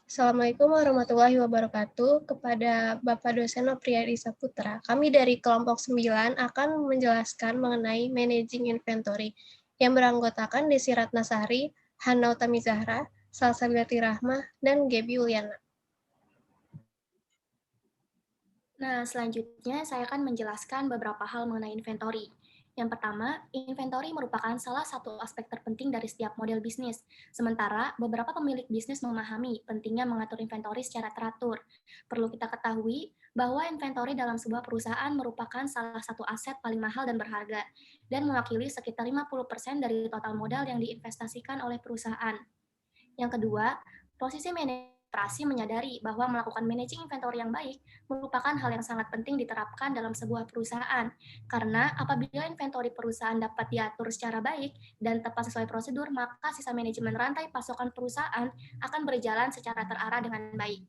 Assalamualaikum warahmatullahi wabarakatuh. Kepada Bapak dosen Nopriyadi Saputra, kami dari kelompok 9 akan menjelaskan mengenai managing inventory yang beranggotakan Desi Ratnasari, Hana Utami Zahra, Salsabila Rahmah, dan Gaby Uliana. Nah, selanjutnya saya akan menjelaskan beberapa hal mengenai inventory. Yang pertama, inventory merupakan salah satu aspek terpenting dari setiap model bisnis. Sementara, beberapa pemilik bisnis memahami pentingnya mengatur inventory secara teratur. Perlu kita ketahui bahwa inventory dalam sebuah perusahaan merupakan salah satu aset paling mahal dan berharga, dan mewakili sekitar 50% dari total modal yang diinvestasikan oleh perusahaan. Yang kedua, posisi manajer operasi menyadari bahwa melakukan managing inventory yang baik merupakan hal yang sangat penting diterapkan dalam sebuah perusahaan. Karena apabila inventory perusahaan dapat diatur secara baik dan tepat sesuai prosedur, maka sisa manajemen rantai pasokan perusahaan akan berjalan secara terarah dengan baik.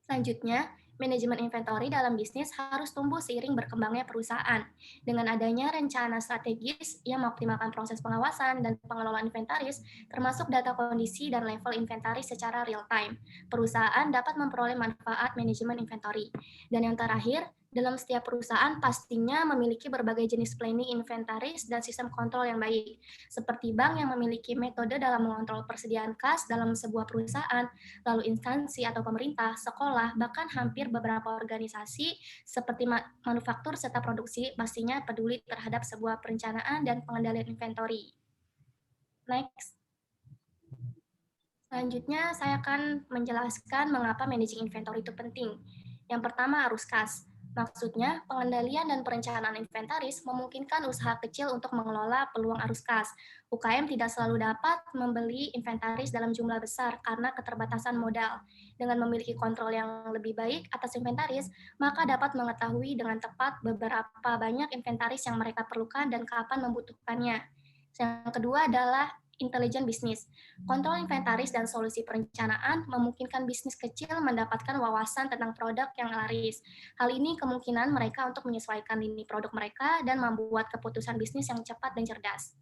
Selanjutnya, manajemen inventory dalam bisnis harus tumbuh seiring berkembangnya perusahaan. Dengan adanya rencana strategis yang mengoptimalkan proses pengawasan dan pengelolaan inventaris, termasuk data kondisi dan level inventaris secara real time, perusahaan dapat memperoleh manfaat manajemen inventory. Dan yang terakhir, dalam setiap perusahaan pastinya memiliki berbagai jenis planning inventaris dan sistem kontrol yang baik. Seperti bank yang memiliki metode dalam mengontrol persediaan kas dalam sebuah perusahaan, lalu instansi atau pemerintah, sekolah, bahkan hampir beberapa organisasi seperti manufaktur serta produksi pastinya peduli terhadap sebuah perencanaan dan pengendalian inventory. Next. Selanjutnya, saya akan menjelaskan mengapa managing inventory itu penting. Yang pertama, arus kas. Maksudnya, pengendalian dan perencanaan inventaris memungkinkan usaha kecil untuk mengelola peluang arus kas. UKM tidak selalu dapat membeli inventaris dalam jumlah besar karena keterbatasan modal. Dengan memiliki kontrol yang lebih baik atas inventaris, maka dapat mengetahui dengan tepat beberapa banyak inventaris yang mereka perlukan dan kapan membutuhkannya. Yang kedua adalah intelijen bisnis. Kontrol inventaris dan solusi perencanaan memungkinkan bisnis kecil mendapatkan wawasan tentang produk yang laris. Hal ini kemungkinan mereka untuk menyesuaikan lini produk mereka dan membuat keputusan bisnis yang cepat dan cerdas.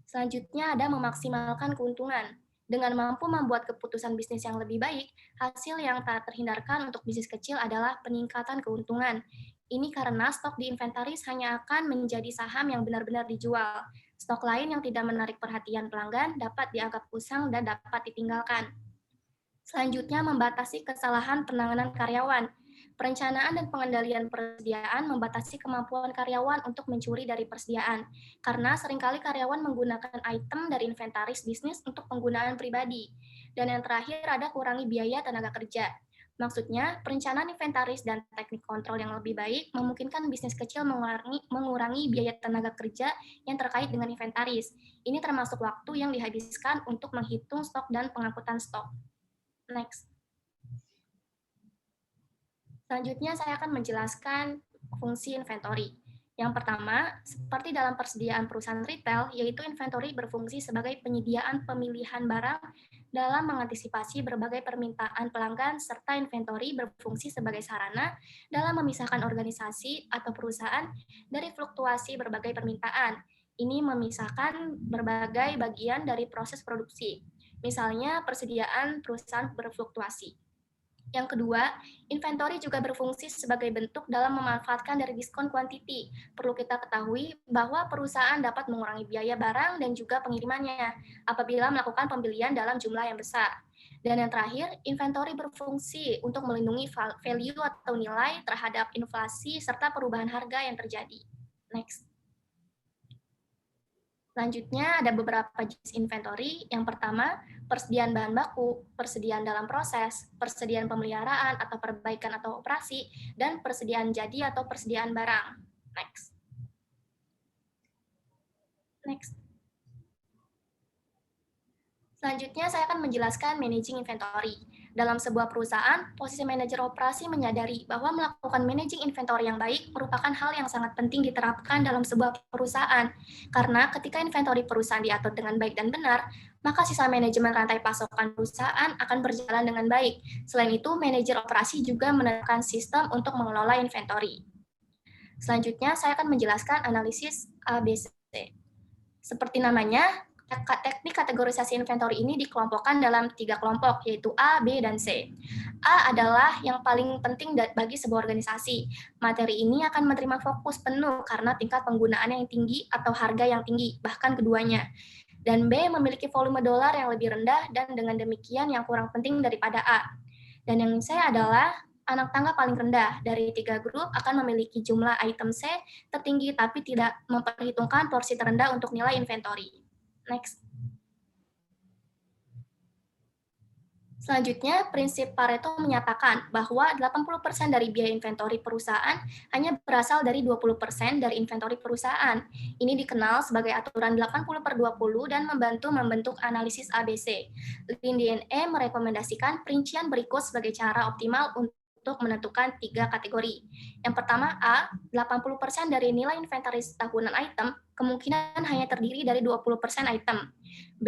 Selanjutnya ada memaksimalkan keuntungan. Dengan mampu membuat keputusan bisnis yang lebih baik, hasil yang tak terhindarkan untuk bisnis kecil adalah peningkatan keuntungan. Ini karena stok di inventaris hanya akan menjadi saham yang benar-benar dijual. Stok lain yang tidak menarik perhatian pelanggan dapat dianggap usang dan dapat ditinggalkan. Selanjutnya, membatasi kesalahan penanganan karyawan. Perencanaan dan pengendalian persediaan membatasi kemampuan karyawan untuk mencuri dari persediaan, karena seringkali karyawan menggunakan item dari inventaris bisnis untuk penggunaan pribadi. Dan yang terakhir ada kurangi biaya tenaga kerja. Maksudnya, perencanaan inventaris dan teknik kontrol yang lebih baik memungkinkan bisnis kecil mengurangi biaya tenaga kerja yang terkait dengan inventaris. Ini termasuk waktu yang dihabiskan untuk menghitung stok dan pengangkutan stok. Next. Selanjutnya saya akan menjelaskan fungsi inventory. Yang pertama, seperti dalam persediaan perusahaan retail, yaitu inventory berfungsi sebagai penyediaan pemilihan barang dalam mengantisipasi berbagai permintaan pelanggan, serta inventory berfungsi sebagai sarana dalam memisahkan organisasi atau perusahaan dari fluktuasi berbagai permintaan. Ini memisahkan berbagai bagian dari proses produksi. Misalnya, persediaan perusahaan berfluktuasi. Yang kedua, inventory juga berfungsi sebagai bentuk dalam memanfaatkan dari diskon quantity. Perlu kita ketahui bahwa perusahaan dapat mengurangi biaya barang dan juga pengirimannya apabila melakukan pembelian dalam jumlah yang besar. Dan yang terakhir, inventory berfungsi untuk melindungi value atau nilai terhadap inflasi serta perubahan harga yang terjadi. Next. Selanjutnya ada beberapa jenis inventory. Yang pertama, persediaan bahan baku, persediaan dalam proses, persediaan pemeliharaan atau perbaikan atau operasi, dan persediaan jadi atau persediaan barang. Next. Next. Selanjutnya saya akan menjelaskan managing inventory. Dalam sebuah perusahaan, posisi manajer operasi menyadari bahwa melakukan managing inventory yang baik merupakan hal yang sangat penting diterapkan dalam sebuah perusahaan. Karena ketika inventory perusahaan diatur dengan baik dan benar, maka sisa manajemen rantai pasokan perusahaan akan berjalan dengan baik. Selain itu, manajer operasi juga menerapkan sistem untuk mengelola inventory. Selanjutnya, saya akan menjelaskan analisis ABC. Seperti namanya, Teknik kategorisasi inventory ini dikelompokkan dalam 3 kelompok, yaitu A, B, dan C. A adalah yang paling penting bagi sebuah organisasi. Materi ini akan menerima fokus penuh karena tingkat penggunaannya yang tinggi atau harga yang tinggi, bahkan keduanya. Dan B memiliki volume dolar yang lebih rendah dan dengan demikian yang kurang penting daripada A. Dan yang C adalah anak tangga paling rendah. Dari 3 grup akan memiliki jumlah item C tertinggi tapi tidak memperhitungkan porsi terendah untuk nilai inventory. Next. Selanjutnya, prinsip Pareto menyatakan bahwa 80% dari biaya inventory perusahaan hanya berasal dari 20% dari inventory perusahaan. Ini dikenal sebagai aturan 80/20 dan membentuk analisis ABC. Lean DNA merekomendasikan perincian berikut sebagai cara optimal untuk menentukan 3 kategori. Yang pertama A, 80% dari nilai inventaris tahunan item kemungkinan hanya terdiri dari 20% item. B,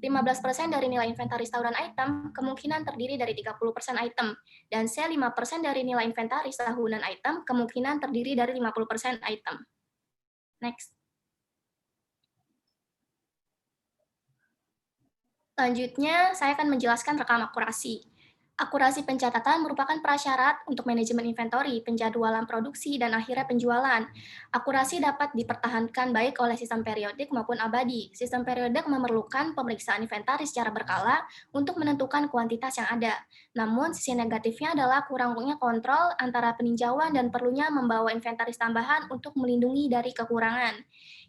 15% dari nilai inventaris tahunan item kemungkinan terdiri dari 30% item. Dan C, 5% dari nilai inventaris tahunan item kemungkinan terdiri dari 50% item. Next. Selanjutnya, saya akan menjelaskan rekam akurasi. Akurasi pencatatan merupakan prasyarat untuk manajemen inventory, penjadwalan produksi, dan akhirnya penjualan. Akurasi dapat dipertahankan baik oleh sistem periodik maupun abadi. Sistem periodik memerlukan pemeriksaan inventaris secara berkala untuk menentukan kuantitas yang ada. Namun, sisi negatifnya adalah kurangnya kontrol antara peninjauan dan perlunya membawa inventaris tambahan untuk melindungi dari kekurangan.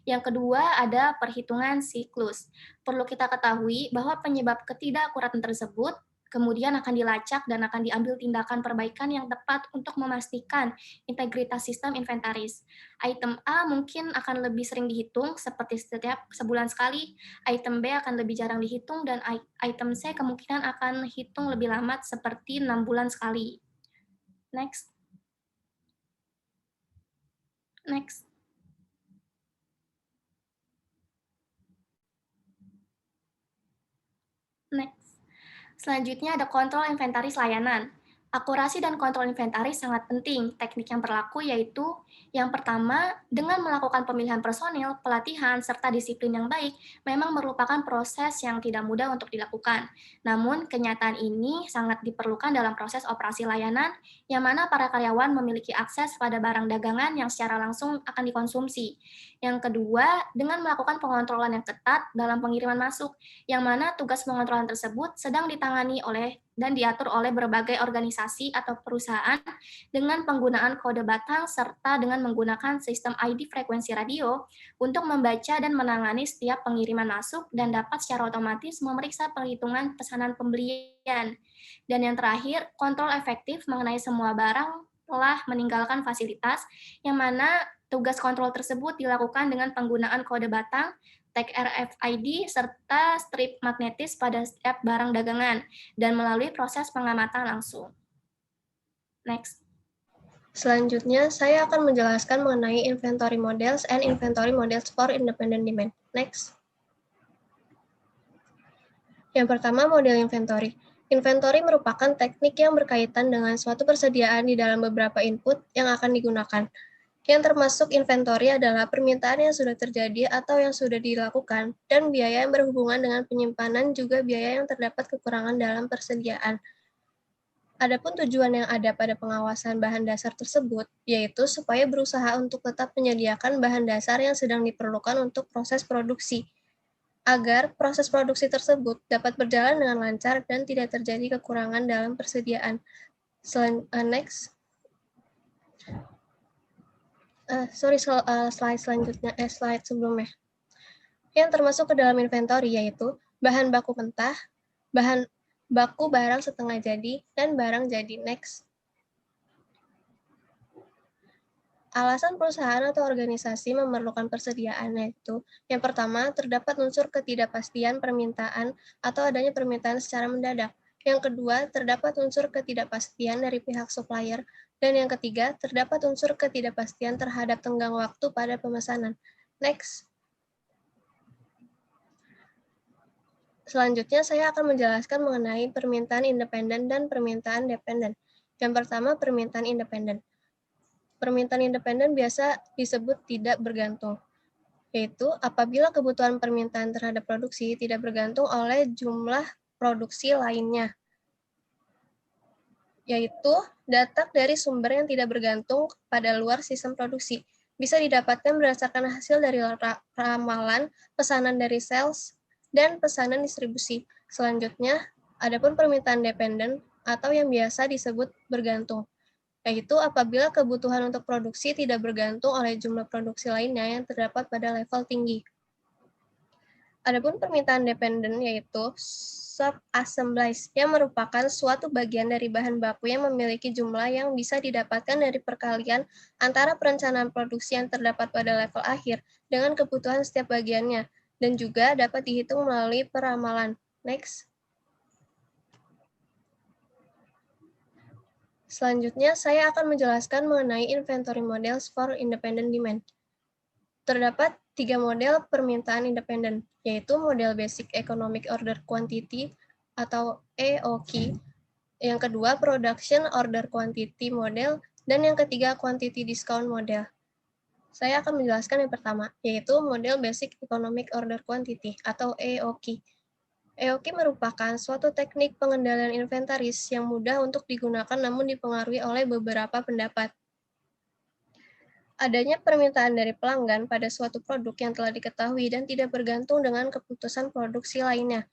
Yang kedua ada perhitungan siklus. Perlu kita ketahui bahwa penyebab ketidakakuratan tersebut kemudian akan dilacak dan akan diambil tindakan perbaikan yang tepat untuk memastikan integritas sistem inventaris. Item A mungkin akan lebih sering dihitung seperti setiap sebulan sekali, item B akan lebih jarang dihitung, dan item C kemungkinan akan hitung lebih lama seperti 6 bulan sekali. Next. Next. Next. Selanjutnya ada kontrol inventaris layanan. Akurasi dan kontrol inventaris sangat penting. Teknik yang berlaku yaitu yang pertama, dengan melakukan pemilihan personil, pelatihan, serta disiplin yang baik, memang merupakan proses yang tidak mudah untuk dilakukan. Namun, kenyataan ini sangat diperlukan dalam proses operasi layanan, yang mana para karyawan memiliki akses pada barang dagangan yang secara langsung akan dikonsumsi. Yang kedua, dengan melakukan pengontrolan yang ketat dalam pengiriman masuk, yang mana tugas pengontrolan tersebut sedang ditangani oleh dan diatur oleh berbagai organisasi atau perusahaan dengan penggunaan kode batang serta dengan menggunakan sistem ID frekuensi radio untuk membaca dan menangani setiap pengiriman masuk dan dapat secara otomatis memeriksa perhitungan pesanan pembelian. Dan yang terakhir, kontrol efektif mengenai semua barang telah meninggalkan fasilitas, yang mana tugas kontrol tersebut dilakukan dengan penggunaan kode batang, tag RFID, serta strip magnetis pada setiap barang dagangan, dan melalui proses pengamatan langsung. Next. Selanjutnya, saya akan menjelaskan mengenai inventory models and inventory models for independent demand. Next. Yang pertama, model inventory. Inventory merupakan teknik yang berkaitan dengan suatu persediaan di dalam beberapa input yang akan digunakan. Yang termasuk inventory adalah permintaan yang sudah terjadi atau yang sudah dilakukan, dan biaya yang berhubungan dengan penyimpanan juga biaya yang terdapat kekurangan dalam persediaan. Adapun tujuan yang ada pada pengawasan bahan dasar tersebut, yaitu supaya berusaha untuk tetap menyediakan bahan dasar yang sedang diperlukan untuk proses produksi, agar proses produksi tersebut dapat berjalan dengan lancar dan tidak terjadi kekurangan dalam persediaan. Next. Slide selanjutnya, slide sebelumnya. Yang termasuk ke dalam inventory yaitu bahan baku mentah, bahan baku barang setengah jadi, dan barang jadi. Next. Alasan perusahaan atau organisasi memerlukan persediaan yaitu, yang pertama, terdapat unsur ketidakpastian permintaan atau adanya permintaan secara mendadak. Yang kedua, terdapat unsur ketidakpastian dari pihak supplier. Dan yang ketiga, terdapat unsur ketidakpastian terhadap tenggang waktu pada pemesanan. Next. Selanjutnya, saya akan menjelaskan mengenai permintaan independen dan permintaan dependen. Yang pertama, permintaan independen. Permintaan independen biasa disebut tidak bergantung. yaitu apabila kebutuhan permintaan terhadap produksi tidak bergantung oleh jumlah produksi lainnya, yaitu data dari sumber yang tidak bergantung pada luar sistem produksi. Bisa didapatkan berdasarkan hasil dari ramalan, pesanan dari sales, dan pesanan distribusi. Selanjutnya, adapun permintaan dependen atau yang biasa disebut bergantung, yaitu apabila kebutuhan untuk produksi tidak bergantung oleh jumlah produksi lainnya yang terdapat pada level tinggi. Adapun permintaan dependen yaitu sub-assemblies yang merupakan suatu bagian dari bahan baku yang memiliki jumlah yang bisa didapatkan dari perkalian antara perencanaan produksi yang terdapat pada level akhir dengan kebutuhan setiap bagiannya, dan juga dapat dihitung melalui peramalan. Next. Selanjutnya, saya akan menjelaskan mengenai inventory models for independent demand. Terdapat 3 model permintaan independen, yaitu model Basic Economic Order Quantity atau EOQ, yang kedua Production Order Quantity Model, dan yang ketiga Quantity Discount Model. Saya akan menjelaskan yang pertama, yaitu model Basic Economic Order Quantity atau EOQ. EOQ merupakan suatu teknik pengendalian inventaris yang mudah untuk digunakan namun dipengaruhi oleh beberapa pendapat. Adanya permintaan dari pelanggan pada suatu produk yang telah diketahui dan tidak bergantung dengan keputusan produksi lainnya.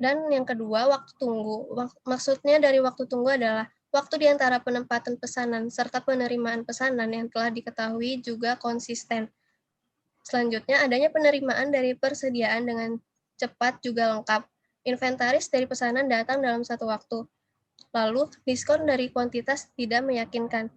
Dan yang kedua, waktu tunggu. Maksudnya dari waktu tunggu adalah waktu di antara penempatan pesanan serta penerimaan pesanan yang telah diketahui juga konsisten. Selanjutnya, adanya penerimaan dari persediaan dengan cepat juga lengkap. Inventaris dari pesanan datang dalam satu waktu. Lalu, diskon dari kuantitas tidak meyakinkan.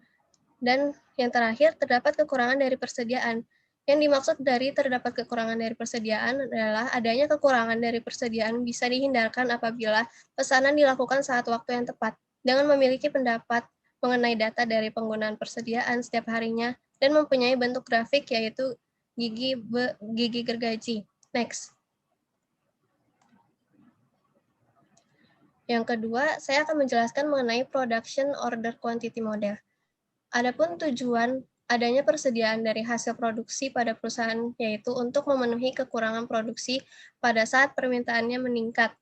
Dan yang terakhir, terdapat kekurangan dari persediaan. Yang dimaksud dari terdapat kekurangan dari persediaan adalah adanya kekurangan dari persediaan bisa dihindarkan apabila pesanan dilakukan saat waktu yang tepat, dengan memiliki pendapat mengenai data dari penggunaan persediaan setiap harinya, dan mempunyai bentuk grafik yaitu gigi gergaji. Next. Yang kedua, saya akan menjelaskan mengenai Production Order Quantity Model. Adapun tujuan adanya persediaan dari hasil produksi pada perusahaan yaitu untuk memenuhi kekurangan produksi pada saat permintaannya meningkat.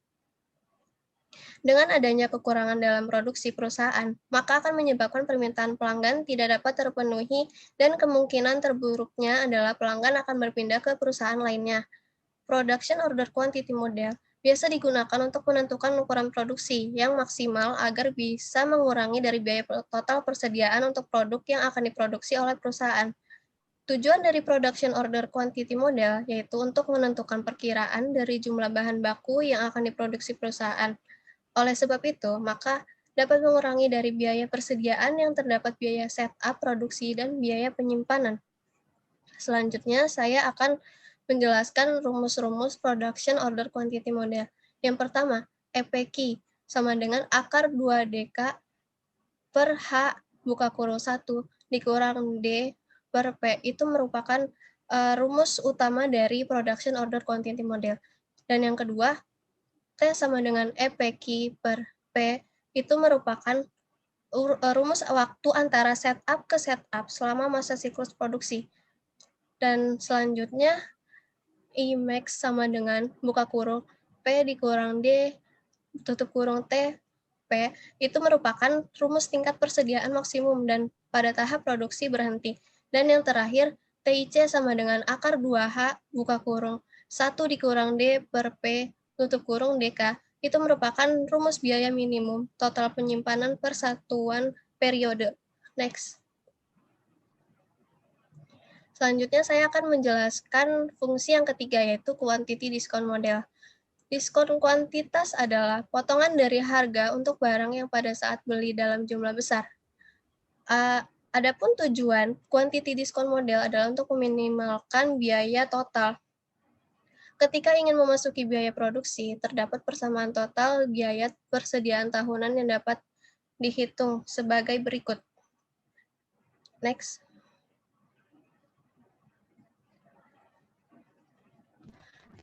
Dengan adanya kekurangan dalam produksi perusahaan, maka akan menyebabkan permintaan pelanggan tidak dapat terpenuhi dan kemungkinan terburuknya adalah pelanggan akan berpindah ke perusahaan lainnya. Production Order Quantity Model biasa digunakan untuk menentukan ukuran produksi yang maksimal agar bisa mengurangi dari biaya total persediaan untuk produk yang akan diproduksi oleh perusahaan. Tujuan dari Production Order Quantity Model yaitu untuk menentukan perkiraan dari jumlah bahan baku yang akan diproduksi perusahaan. Oleh sebab itu, maka dapat mengurangi dari biaya persediaan yang terdapat biaya setup produksi dan biaya penyimpanan. Selanjutnya, saya akan menjelaskan rumus-rumus Production Order Quantity Model. Yang pertama, EPQ sama dengan akar 2DK per H buka kurung 1 dikurang D per P. Itu merupakan rumus utama dari Production Order Quantity Model. Dan yang kedua, T sama dengan EPQ per P itu merupakan rumus waktu antara setup ke setup selama masa siklus produksi. Dan selanjutnya, Imax sama dengan buka kurung P dikurang D tutup kurung T P itu merupakan rumus tingkat persediaan maksimum dan pada tahap produksi berhenti. Dan yang terakhir, TIC sama dengan akar 2H buka kurung 1 dikurang D per P tutup kurung DK itu merupakan rumus biaya minimum total penyimpanan per satuan periode. Next. Selanjutnya saya akan menjelaskan fungsi yang ketiga yaitu quantity discount model. Diskon kuantitas adalah potongan dari harga untuk barang yang pada saat beli dalam jumlah besar. Adapun tujuan quantity discount model adalah untuk meminimalkan biaya total. Ketika ingin memasuki biaya produksi, terdapat persamaan total biaya persediaan tahunan yang dapat dihitung sebagai berikut. Next.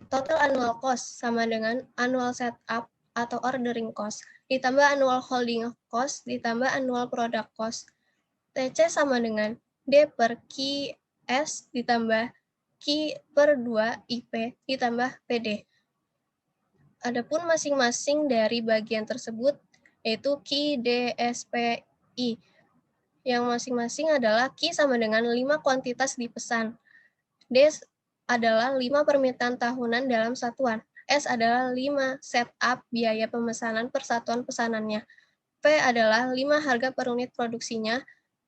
Total annual cost sama dengan annual setup atau ordering cost, ditambah annual holding cost, ditambah annual product cost. TC sama dengan D per Q S ditambah Q/2 IP ditambah PD. Adapun masing-masing dari bagian tersebut yaitu Q, D, S, P, I, yang masing-masing adalah Q sama dengan 5 kuantitas dipesan. D adalah 5 permintaan tahunan dalam satuan. S adalah 5 setup biaya pemesanan per satuan pesanannya. P adalah 5 harga per unit produksinya.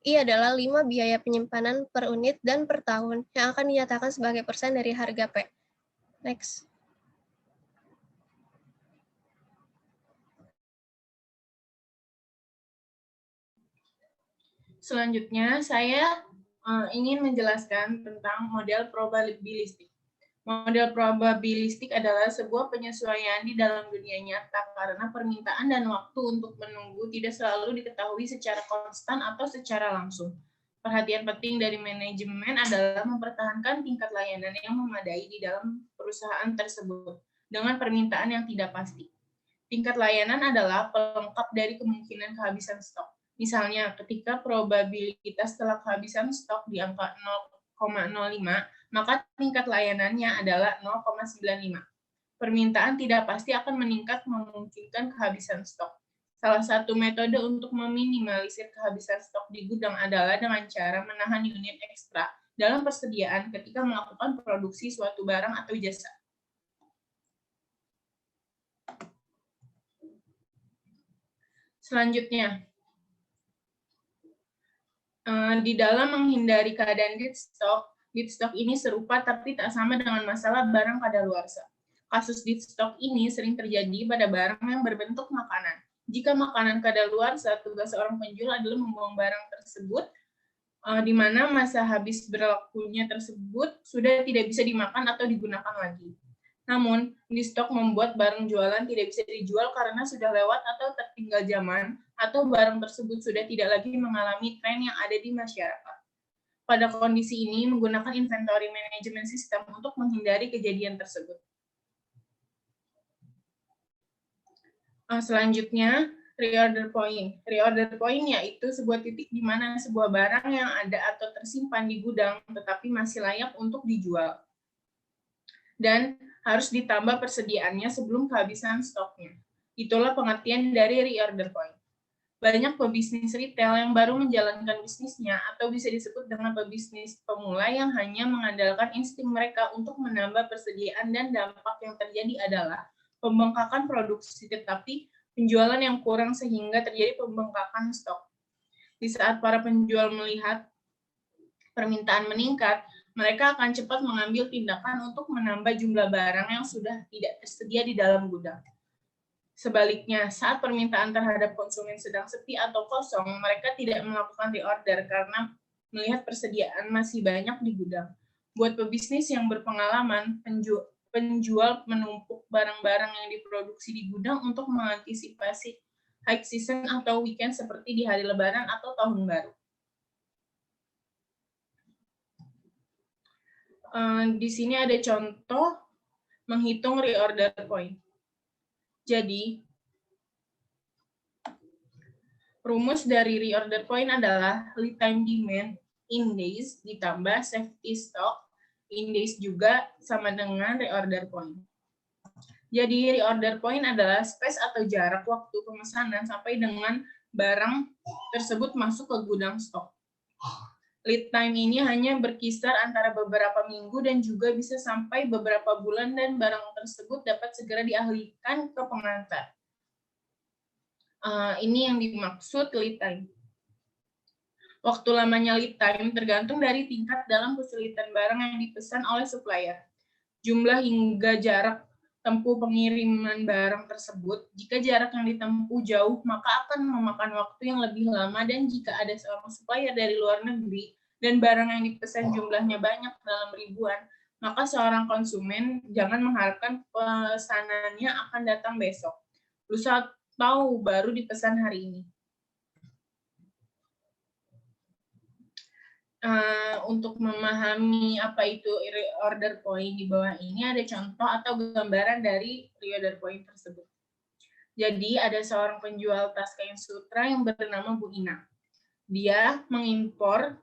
I adalah 5 biaya penyimpanan per unit dan per tahun yang akan dinyatakan sebagai persen dari harga P. Next. Selanjutnya, saya ingin menjelaskan tentang model probabilistik. Model probabilistik adalah sebuah penyesuaian di dalam dunia nyata karena permintaan dan waktu untuk menunggu tidak selalu diketahui secara konstan atau secara langsung. Perhatian penting dari manajemen adalah mempertahankan tingkat layanan yang memadai di dalam perusahaan tersebut dengan permintaan yang tidak pasti. Tingkat layanan adalah pelengkap dari kemungkinan kehabisan stok. Misalnya, ketika probabilitas telah kehabisan stok di angka 0,05, maka tingkat layanannya adalah 0,95. Permintaan tidak pasti akan meningkat memungkinkan kehabisan stok. Salah satu metode untuk meminimalisir kehabisan stok di gudang adalah dengan cara menahan unit ekstra dalam persediaan ketika melakukan produksi suatu barang atau jasa. Selanjutnya, di dalam menghindari keadaan dead stock ini serupa tapi tak sama dengan masalah barang kadaluarsa. Kasus dead stock ini sering terjadi pada barang yang berbentuk makanan. Jika makanan kadaluarsa, tugas seorang penjual adalah membuang barang tersebut, di mana masa habis berlakunya tersebut sudah tidak bisa dimakan atau digunakan lagi. Namun, di stok membuat barang jualan tidak bisa dijual karena sudah lewat atau tertinggal zaman, atau barang tersebut sudah tidak lagi mengalami tren yang ada di masyarakat. Pada kondisi ini, menggunakan inventory management system untuk menghindari kejadian tersebut. Selanjutnya, reorder point. Reorder point yaitu sebuah titik di mana sebuah barang yang ada atau tersimpan di gudang tetapi masih layak untuk dijual. Dan harus ditambah persediaannya sebelum kehabisan stoknya. Itulah pengertian dari reorder point. Banyak pebisnis retail yang baru menjalankan bisnisnya atau bisa disebut dengan pebisnis pemula yang hanya mengandalkan insting mereka untuk menambah persediaan, dan dampak yang terjadi adalah pembengkakan produksi tetapi penjualan yang kurang sehingga terjadi pembengkakan stok. Di saat para penjual melihat permintaan meningkat, mereka akan cepat mengambil tindakan untuk menambah jumlah barang yang sudah tidak tersedia di dalam gudang. Sebaliknya, saat permintaan terhadap konsumen sedang sepi atau kosong, mereka tidak melakukan reorder karena melihat persediaan masih banyak di gudang. Buat pebisnis yang berpengalaman, penjual menumpuk barang-barang yang diproduksi di gudang untuk mengantisipasi high season atau weekend seperti di hari Lebaran atau Tahun Baru. Di sini ada contoh menghitung reorder point. Jadi, rumus dari reorder point adalah lead time demand in days ditambah safety stock in days juga sama dengan reorder point. Jadi, reorder point adalah space atau jarak waktu pemesanan sampai dengan barang tersebut masuk ke gudang stok. Lead time ini hanya berkisar antara beberapa minggu dan juga bisa sampai beberapa bulan, dan barang tersebut dapat segera dialihkan ke pengantar. Ini yang dimaksud lead time. Waktu lamanya lead time tergantung dari tingkat dalam kesulitan barang yang dipesan oleh supplier, jumlah hingga jarak tempuh pengiriman barang tersebut. Jika jarak yang ditempuh jauh, maka akan memakan waktu yang lebih lama, dan jika ada seorang supplier dari luar negeri dan barang yang dipesan jumlahnya banyak dalam ribuan, maka seorang konsumen jangan mengharapkan pesanannya akan datang besok. Lusa tahu baru dipesan hari ini. Untuk memahami apa itu reorder point, di bawah ini ada contoh atau gambaran dari reorder point tersebut. Jadi ada seorang penjual tas kain sutra yang bernama Bu Ina. Dia mengimpor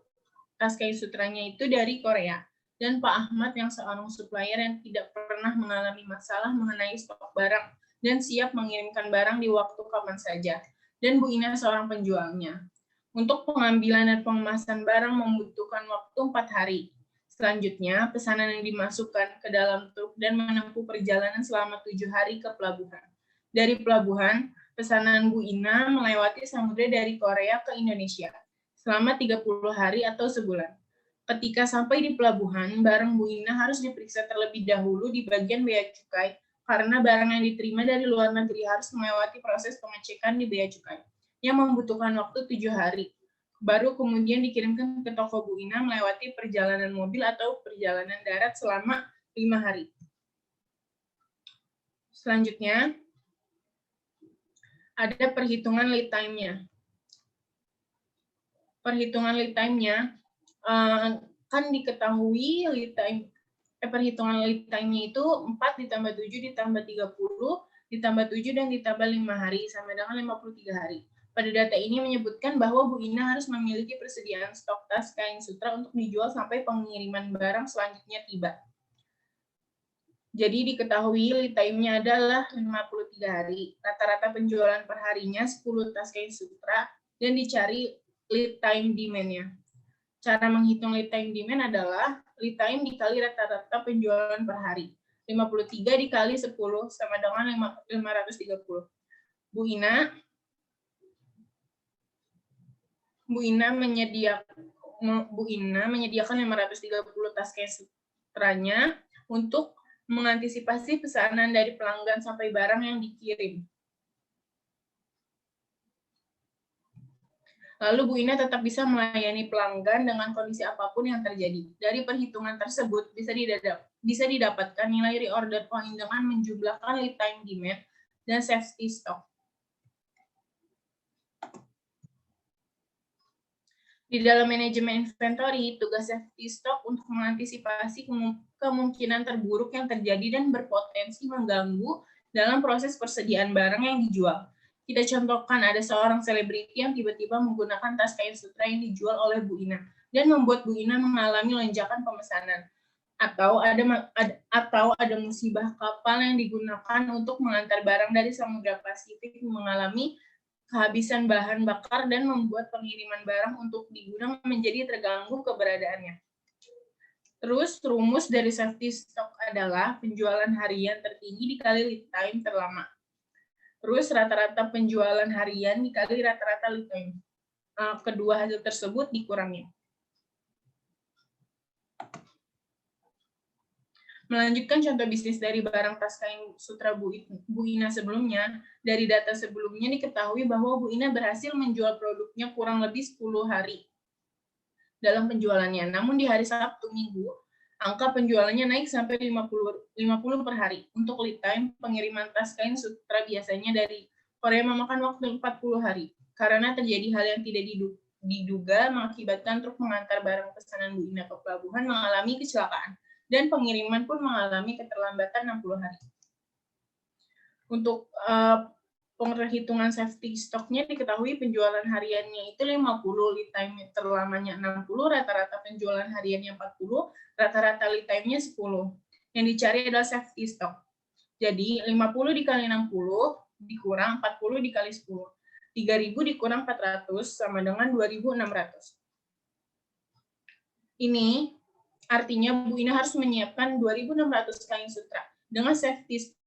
tas kain sutranya itu dari Korea. dan Pak Ahmad yang seorang supplier yang tidak pernah mengalami masalah mengenai stok barang dan siap mengirimkan barang di waktu kapan saja. Dan Bu Ina seorang penjualnya. Untuk pengambilan dan pengemasan barang membutuhkan waktu 4 hari. Selanjutnya, pesanan yang dimasukkan ke dalam truk dan menempuh perjalanan selama 7 hari ke pelabuhan. Dari pelabuhan, pesanan Bu Ina melewati samudera dari Korea ke Indonesia selama 30 hari atau sebulan. Ketika sampai di pelabuhan, barang Bu Ina harus diperiksa terlebih dahulu di bagian bea cukai karena barang yang diterima dari luar negeri harus melewati proses pengecekan di bea cukai yang membutuhkan waktu 7 hari. Baru kemudian dikirimkan ke toko Bu Ina melewati perjalanan mobil atau perjalanan darat selama 5 hari. Selanjutnya, ada perhitungan lead time-nya. Perhitungan lead time-nya kan diketahui perhitungan lead time-nya itu 4 ditambah 7 ditambah 30 ditambah 7 dan ditambah 5 hari sama dengan 53 hari. Pada data ini menyebutkan bahwa Bu Ina harus memiliki persediaan stok tas kain sutra untuk dijual sampai pengiriman barang selanjutnya tiba. Jadi diketahui lead time-nya adalah 53 hari. Rata-rata penjualan per harinya 10 tas kain sutra dan dicari lead time demand-nya. Cara menghitung lead time demand adalah lead time dikali rata-rata penjualan per hari. 53 dikali 10 sama dengan 530. Bu Ina menyediakan 530 tas kain sutranya untuk mengantisipasi pesanan dari pelanggan sampai barang yang dikirim. Lalu Bu Ina tetap bisa melayani pelanggan dengan kondisi apapun yang terjadi. Dari perhitungan tersebut bisa didapatkan nilai reorder point dengan menjumlahkan lead time demand dan safety stock. Di dalam manajemen inventory, tugas safety stock untuk mengantisipasi kemungkinan terburuk yang terjadi dan berpotensi mengganggu dalam proses persediaan barang yang dijual. Kita contohkan ada seorang selebriti yang tiba-tiba menggunakan tas kain sutra yang dijual oleh Bu Ina dan membuat Bu Ina mengalami lonjakan pemesanan. Atau ada musibah kapal yang digunakan untuk mengantar barang dari Samudra Pasifik mengalami kehabisan bahan bakar dan membuat pengiriman barang untuk di gudang menjadi terganggu keberadaannya. Terus rumus dari safety stock adalah penjualan harian tertinggi dikali lead time terlama. Terus rata-rata penjualan harian dikali rata-rata lead time. Kedua hasil tersebut dikurangi. Melanjutkan contoh bisnis dari barang tas kain sutra Bu Ina sebelumnya, dari data sebelumnya diketahui bahwa Bu Ina berhasil menjual produknya kurang lebih 10 hari dalam penjualannya. Namun di hari Sabtu Minggu, angka penjualannya naik sampai 50 per hari. Untuk lead time, pengiriman tas kain sutra biasanya dari Korea memakan waktu 40 hari. Karena terjadi hal yang tidak diduga mengakibatkan truk mengantar barang pesanan Bu Ina ke pelabuhan mengalami kecelakaan. Dan pengiriman pun mengalami keterlambatan 60 hari. Untuk penghitungan safety stoknya diketahui penjualan hariannya itu 50, lead time terlamanya 60, rata-rata penjualan hariannya 40, rata-rata lead time-nya 10. Yang dicari adalah safety stock. Jadi 50 dikali 60 dikurang 40 dikali 10. 3.000 dikurang 400 sama dengan 2.600. Ini artinya Bu Ina harus menyiapkan 2.600 kain sutra dengan safety stock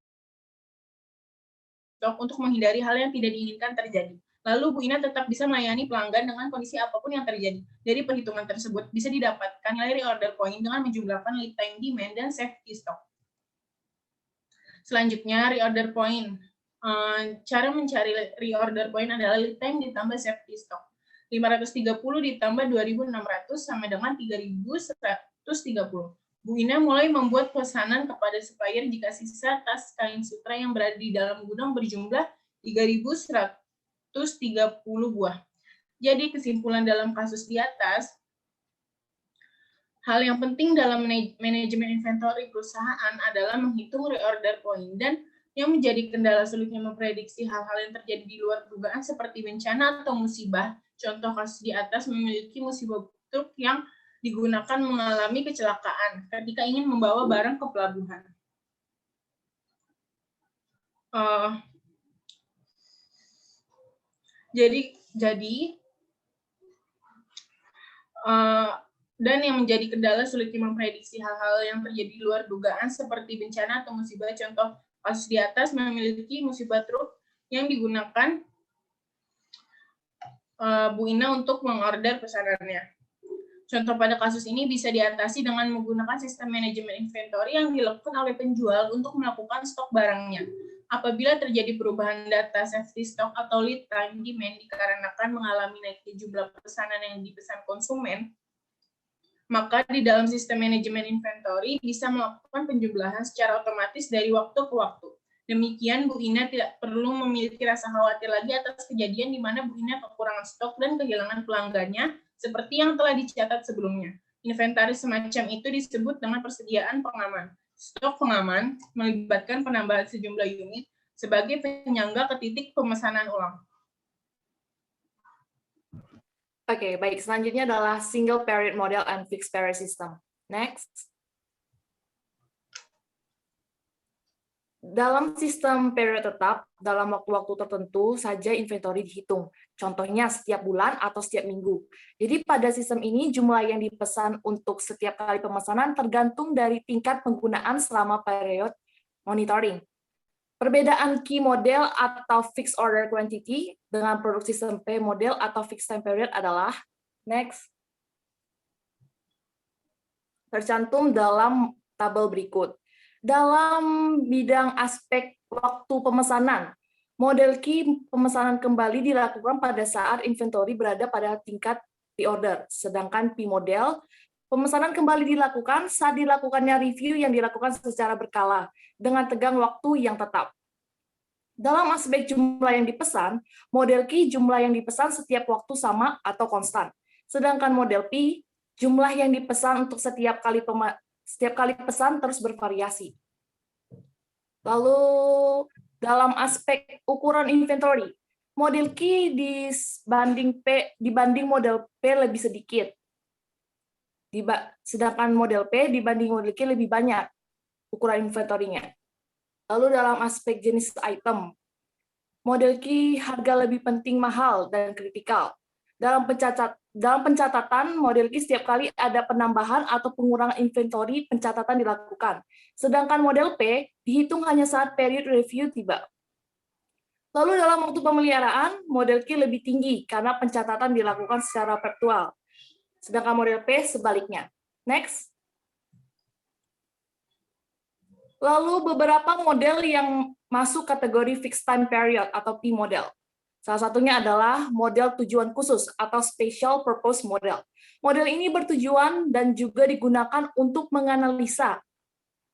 untuk menghindari hal yang tidak diinginkan terjadi. Lalu Bu Ina tetap bisa melayani pelanggan dengan kondisi apapun yang terjadi. Dari perhitungan tersebut bisa didapatkan nilai reorder point dengan menjumlahkan lead time demand dan safety stock. Selanjutnya reorder point. Cara mencari reorder point adalah lead time ditambah safety stock. 530 ditambah 2.600 sama dengan 3.130. Bu Ina mulai membuat pesanan kepada supplier jika sisa tas kain sutra yang berada di dalam gudang berjumlah 3.130 buah. Jadi kesimpulan dalam kasus di atas, hal yang penting dalam manajemen inventory perusahaan adalah menghitung reorder point, dan yang menjadi kendala sulitnya memprediksi hal-hal yang terjadi di luar dugaan seperti bencana atau musibah. Contoh kasus di atas memiliki musibah truk yang digunakan mengalami kecelakaan ketika ingin membawa barang ke pelabuhan. Dan yang menjadi kendala sulitnya memprediksi hal-hal yang terjadi di luar dugaan seperti bencana atau musibah. Contoh kasus di atas memiliki musibah truk yang digunakan Bu Ina untuk mengorder pesanannya. Contoh pada kasus ini bisa diatasi dengan menggunakan sistem manajemen inventory yang dilakukan oleh penjual untuk melakukan stok barangnya. Apabila terjadi perubahan data safety stock atau lead time demand dikarenakan mengalami naiknya jumlah pesanan yang dipesan konsumen, maka di dalam sistem manajemen inventory bisa melakukan penjumlahan secara otomatis dari waktu ke waktu. Demikian, Bu Ina tidak perlu memiliki rasa khawatir lagi atas kejadian di mana Bu Ina kekurangan stok dan kehilangan pelanggannya, seperti yang telah dicatat sebelumnya. Inventaris semacam itu disebut dengan persediaan pengaman. Stok pengaman melibatkan penambahan sejumlah unit sebagai penyangga ke titik pemesanan ulang. Oke, baik. Selanjutnya adalah single period model and fixed period system. Next. Dalam sistem period tetap, dalam waktu-waktu tertentu saja inventory dihitung. Contohnya setiap bulan atau setiap minggu. Jadi pada sistem ini jumlah yang dipesan untuk setiap kali pemesanan tergantung dari tingkat penggunaan selama period monitoring. Perbedaan key model atau fixed order quantity dengan produk sistem P model atau fixed time period adalah next. Tercantum dalam tabel berikut. Dalam bidang aspek waktu pemesanan, model key pemesanan kembali dilakukan pada saat inventory berada pada tingkat pre-order, sedangkan P model pemesanan kembali dilakukan saat dilakukannya review yang dilakukan secara berkala dengan tegang waktu yang tetap. Dalam aspek jumlah yang dipesan, model key jumlah yang dipesan setiap waktu sama atau konstan, sedangkan model P jumlah yang dipesan untuk setiap kali pesan terus bervariasi. Lalu dalam aspek ukuran inventory, model Q dibanding model P lebih sedikit. Sedangkan model P dibanding model Q lebih banyak ukuran inventory-nya. Lalu dalam aspek jenis item, model Q harga lebih penting, mahal, dan kritikal. Dalam pencatatan, model Q setiap kali ada penambahan atau pengurangan inventory, pencatatan dilakukan. Sedangkan model P dihitung hanya saat period review tiba. Lalu dalam waktu pemeliharaan, model Q lebih tinggi karena pencatatan dilakukan secara virtual. Sedangkan model P sebaliknya. Next. Lalu beberapa model yang masuk kategori fixed time period atau P model. Salah satunya adalah model tujuan khusus atau special purpose model. Model ini bertujuan dan juga digunakan untuk menganalisa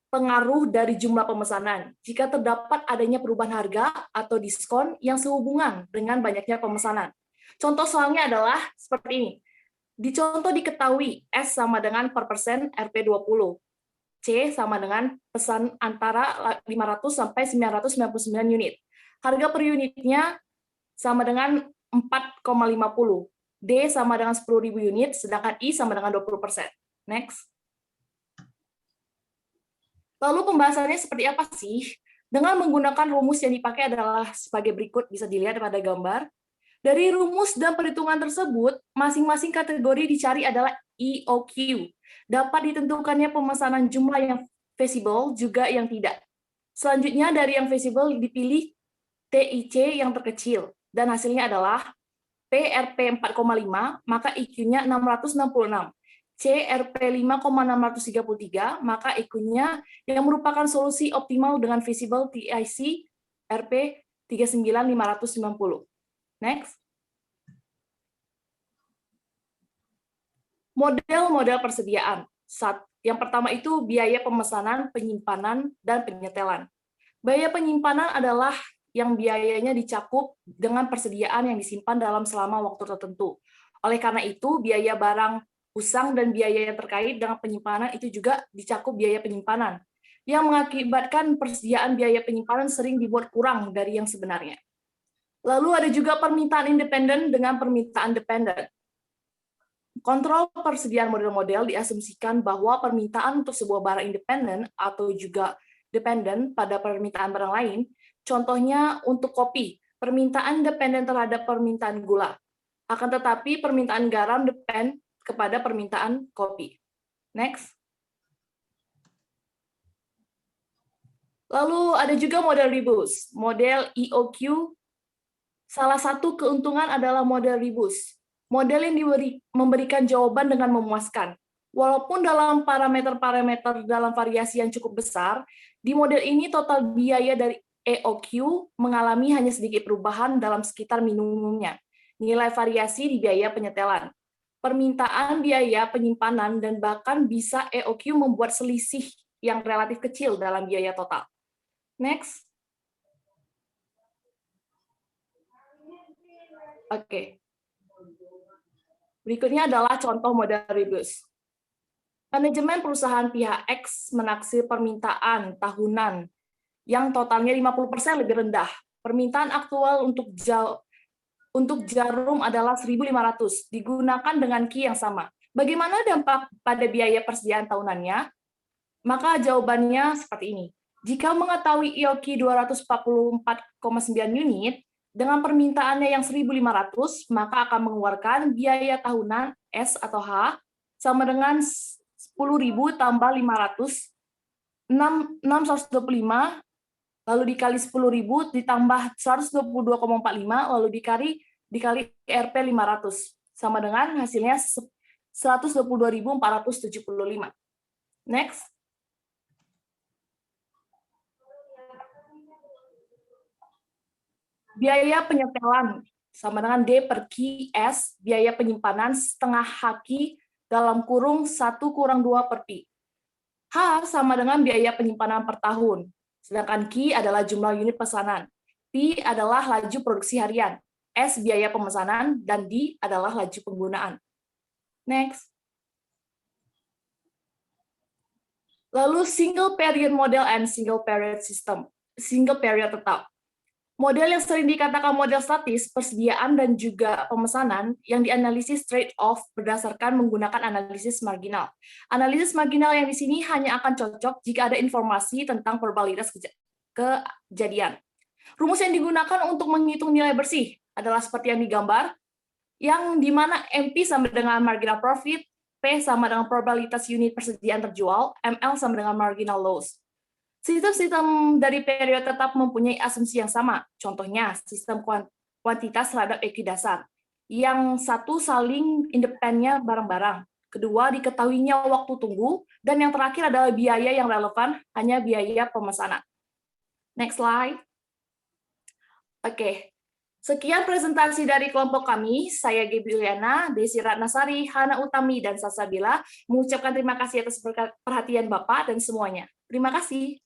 pengaruh dari jumlah pemesanan jika terdapat adanya perubahan harga atau diskon yang sehubungan dengan banyaknya pemesanan. Contoh soalnya adalah seperti ini. Di contoh diketahui S sama dengan per persen RP20. C sama dengan pesan antara 500 sampai 999 unit. Harga per unitnya sama dengan 4,50. D sama dengan 10.000 unit, sedangkan I sama dengan 20%. Next. Lalu pembahasannya seperti apa sih? Dengan menggunakan rumus yang dipakai adalah sebagai berikut, bisa dilihat pada gambar. Dari rumus dan perhitungan tersebut, masing-masing kategori dicari adalah EOQ. Dapat ditentukannya pemesanan jumlah yang feasible juga yang tidak. Selanjutnya dari yang feasible dipilih TIC yang terkecil. Dan hasilnya adalah PRP 4,5, maka IQ-nya 666. CRP 5,633, maka IQ-nya yang merupakan solusi optimal dengan feasible TIC RP 39590. Next. Model-model persediaan. Yang pertama itu biaya pemesanan, penyimpanan, dan penyetelan. Biaya penyimpanan adalah yang biayanya dicakup dengan persediaan yang disimpan dalam selama waktu tertentu. Oleh karena itu, biaya barang usang dan biaya yang terkait dengan penyimpanan itu juga dicakup biaya penyimpanan, yang mengakibatkan persediaan biaya penyimpanan sering dibuat kurang dari yang sebenarnya. Lalu ada juga permintaan independen dengan permintaan dependen. kontrol persediaan model-model diasumsikan bahwa permintaan untuk sebuah barang independen atau juga dependen pada permintaan barang lain, contohnya untuk kopi, permintaan dependen terhadap permintaan gula. Akan tetapi permintaan garam depend kepada permintaan kopi. Next. Lalu ada juga model rebus, model EOQ. Salah satu keuntungan adalah model rebus. Model yang memberikan jawaban dengan memuaskan. Walaupun dalam parameter-parameter dalam variasi yang cukup besar, di model ini total biaya dari EOQ mengalami hanya sedikit perubahan dalam sekitar minimumnya. Nilai variasi di biaya penyetelan, permintaan biaya penyimpanan, dan bahkan bisa EOQ membuat selisih yang relatif kecil dalam biaya total. Next. Oke. Berikutnya adalah contoh model rebus. Manajemen perusahaan pihak X menaksir permintaan tahunan yang totalnya 50% lebih rendah. Permintaan aktual untuk jarum adalah 1.500, digunakan dengan key yang sama. Bagaimana dampak pada biaya persediaan tahunannya? Maka jawabannya seperti ini. Jika mengetahui EOQ 244,9 unit, dengan permintaannya yang 1.500, maka akan mengeluarkan biaya tahunan S atau H sama dengan 10.000 tambah 500, 625, lalu dikali 10.000 ditambah 122,45, lalu dikali RP 500, sama dengan hasilnya 122.475. Next. Biaya penyetelan sama dengan D per Q S, biaya penyimpanan setengah HQ dalam kurung 1 kurang 2 per Pi. H sama dengan biaya penyimpanan per tahun, sedangkan Q adalah jumlah unit pesanan. P adalah laju produksi harian, S biaya pemesanan, dan D adalah laju penggunaan. Next. Lalu single period model and single period system, single period tetap. Model yang sering dikatakan model statis, persediaan dan juga pemesanan yang dianalisis trade-off berdasarkan menggunakan analisis marginal. Analisis marginal yang di sini hanya akan cocok jika ada informasi tentang probabilitas kejadian. Rumus yang digunakan untuk menghitung nilai bersih adalah seperti yang digambar, yang di mana MP sama dengan marginal profit, P sama dengan probabilitas unit persediaan terjual, ML sama dengan marginal loss. Sistem-sistem dari periode tetap mempunyai asumsi yang sama. Contohnya, sistem kuantitas terhadap EQ dasar. Yang satu saling independennya barang-barang. Kedua, diketahuinya waktu tunggu. Dan yang terakhir adalah biaya yang relevan, hanya biaya pemesanan. Next slide. Oke. Sekian presentasi dari kelompok kami. Saya Gaby Uliana, Desi Ratnasari, Hana Utami, dan Salsabila mengucapkan terima kasih atas perhatian Bapak dan semuanya. Terima kasih.